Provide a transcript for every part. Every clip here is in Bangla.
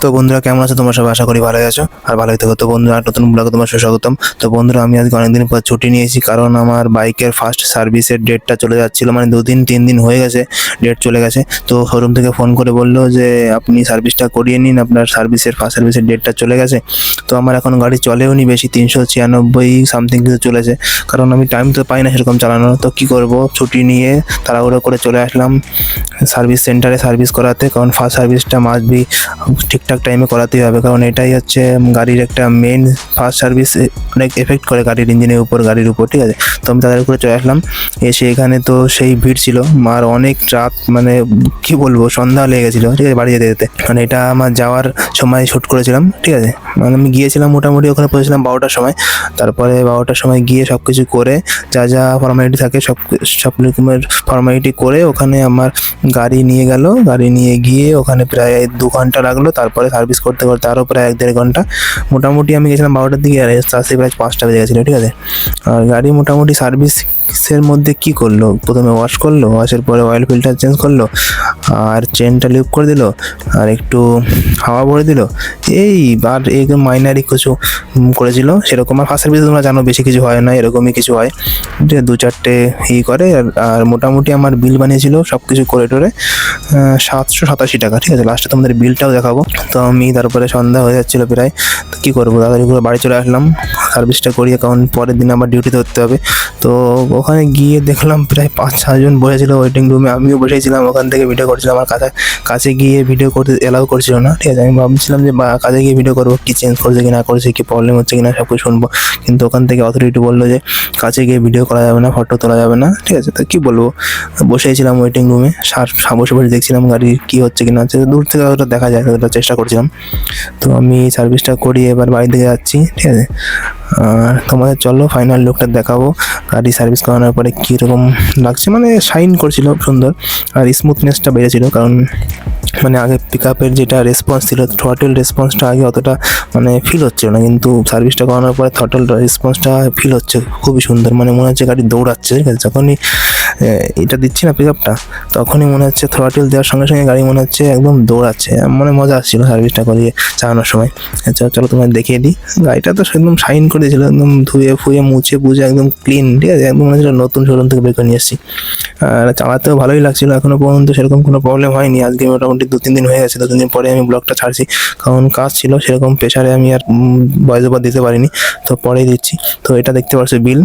তো বন্ধুরা কেমন আছো তোমরা সবাই? আশা করি ভালো আছো আর ভালোই থাকো। তো বন্ধুরা আর নতুন ব্লগে তোমার সুস্বাগতম। তো বন্ধুরা আমি আজকে অনেকদিন পর ছুটি নিয়েছি, কারণ আমার বাইকের ফার্স্ট সার্ভিসের ডেটটা চলে যাচ্ছিল, মানে 2-3 দিন হয়ে গেছে, ডেট চলে গেছে। তো শোরুম থেকে ফোন করে বললো যে আপনি সার্ভিসটা করিয়ে নিন, আপনার ফার্স্ট সার্ভিসের ডেটটা চলে গেছে। তো আমার এখন গাড়ি চলেও নি বেশি, 396 সামথিং কিছু চলেছে, কারণ আমি টাইম তো পাই না সেরকম চালানোর। তো কি করব, ছুটি নিয়ে তাড়াহুড়ো করে চলে আসলাম সার্ভিস সেন্টারে সার্ভিস করাতে, কারণ ফার্স্ট সার্ভিসটা মাস্ট বি ঠিকঠাক টাইমে করাতেই হবে, কারণ এটাই হচ্ছে গাড়ির একটা মেন। ফার্স্ট সার্ভিস অনেক এফেক্ট করে গাড়ির ইঞ্জিনের উপর, গাড়ির উপর, ঠিক আছে। তো আমি তাদের উপরে চলে আসলাম, এসে এখানে তো সেই ভিড় ছিল, আর অনেক রাত, মানে কি বলবো, সন্ধ্যা লেগে গেছিলো, ঠিক আছে, বাড়ি যেতে যেতে। মানে এটা আমার যাওয়ার সময় শ্যুট করেছিলাম, ঠিক আছে। মানে আমি গিয়েছিলাম মোটামুটি, ওখানে পৌঁছেছিলাম 12টার সময়। তারপরে 12টার সময় গিয়ে সব কিছু করে, যা যা ফর্মালিটি থাকে সব রকমের ফর্মালিটি করে, ওখানে আমার গাড়ি নিয়ে গেল। গাড়ি নিয়ে গিয়ে ওখানে প্রায় 2 ঘন্টা লাগলো, তারপরে সার্ভিস করতে করতে আরও প্রায় 1-1.5 ঘন্টা। মোটামুটি আমি গেছিলাম 12টার দিকে, আর আসতে প্রায় 5টা বেজে গেছিলো, ঠিক আছে। আর গাড়ি মোটামুটি সার্ভিসের মধ্যে কি করলো, প্রথমে ওয়াশ করলো, ওয়াশের পরে অয়েল ফিল্টার চেঞ্জ করলো, আর চেনটা লিক করে দিল, আর একটু হাওয়া ভরে দিল, এই আর একদম মাইনারি কিছু করেছিল সেরকম। আর ফার্স্ট সার্ভিস তোমরা জানো বেশি কিছু হয় না, এরকমই কিছু হয়, যে 2-4টে করে। আর মোটামুটি আমার বিল বানিয়েছিল সব কিছু করে টোরে 787 টাকা, ঠিক আছে। লাস্টে তোমাদের বিলটাও দেখাবো। তো আমি তারপরে সন্ধ্যা হয়ে যাচ্ছিলো প্রায়, তো কী করবো, তাড়াতাড়ি করে বাড়ি চলে আসলাম সার্ভিসটা করিয়ে, কারণ পরের দিন আবার ডিউটি ধরতে হবে। তো ওখানে গিয়ে দেখলাম প্রায় 5-6 জন বসেছিল ওয়েটিং রুমে, আমিও বসেছিলাম, ওখান থেকে ভিডিও করছিলাম। আমার কাছে গিয়ে ভিডিও করতে এলাও করছিল না, ঠিক আছে। আমি ভাবছিলাম যে কাছে গিয়ে ভিডিও করবো, কি চেঞ্জ করছে কি না করছে, কি প্রবলেম হচ্ছে কি না, সব কিছু শুনবো। কিন্তু ওখান থেকে অথরিটি বললো যে কাছে গিয়ে ভিডিও করা যাবে না, ফটো তোলা যাবে না, ঠিক আছে। তো কী বলবো, বসেছিলাম ওয়েটিং রুমে, বসে বসে দেখছিলাম গাড়ির কী হচ্ছে কি না হচ্ছে, দূর থেকে ওটা দেখা যায়, ওটা চেষ্টা করছিলাম। তো আমি সার্ভিসটা করিয়ে এবার বাড়ি থেকে যাচ্ছি, ঠিক আছে। আর তোমাদের চলো ফাইনাল লুকটা দেখাবো, গাড়ি সার্ভিস করানোর পরে কীরকম লাগছে। মানে শাইন করছিল সুন্দর, আর স্মুথনেসটা বেড়েছিল, কারণ মানে আগে পিক আপের যেটা রেসপন্স ছিল, থ্রটেল রেসপন্সটা আগে অতটা মানে ফিল হচ্ছিল না, কিন্তু সার্ভিসটা করানোর পরে থ্রটেল রেসপন্সটা ফিল হচ্ছে খুবই সুন্দর। মানে মনে হচ্ছে গাড়ি দৌড়াচ্ছে, ঠিক আছে। যখনই এটা দিচ্ছি না পিক আপটা, তখনই মনে হচ্ছে থ্রটেল দেওয়ার সঙ্গে সঙ্গে গাড়ি মনে হচ্ছে একদম দৌড়াচ্ছে, মানে মজা আসছিলো সার্ভিসটা করিয়ে চালানোর সময়। চলো তোমায় দেখিয়ে দিই। গাড়িটা তো একদম শাইন করে দিয়েছিলো, একদম ধুয়ে ফুয়ে মুছে বুঝে একদম ক্লিন, ঠিক আছে। একদম মনে হচ্ছিলো নতুন শোরুম থেকে বের করে নিয়ে এসেছি। আর চালাতেও ভালোই লাগছিলো, এখনও পর্যন্ত সেরকম কোনো প্রবলেম হয়নি। আজকে মোটামুটি 2-3 দিন হয়ে গেছে, 2-3 দিন পরে আমি ব্লগটা ছাড়ছি, কারণ কাজ ছিল সেরকম, প্রেশারে আমি আর ভয়েস ওভার দিতে পারিনি, তো পরেই দিচ্ছি। তো এটা দেখতে পাচ্ছি বিল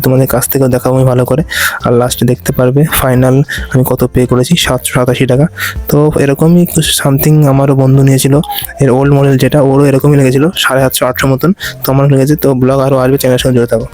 তোমাদের কাছ থেকেও দেখাবো আমি ভালো করে। আর লাস্টে দেখতে পারবে ফাইনাল আমি কত পে করেছি, 787 টাকা। তো এরকমই সামথিং আমারও বন্ধু নিয়েছিল, এর ওল্ড মডেল যেটা, ওরও এরকমই লেগেছিলো 750-800 মতন, তো আমার লেগেছে। তো ব্লগ আরও আসবে, চ্যানেলের সঙ্গে জুড়ে থাকো।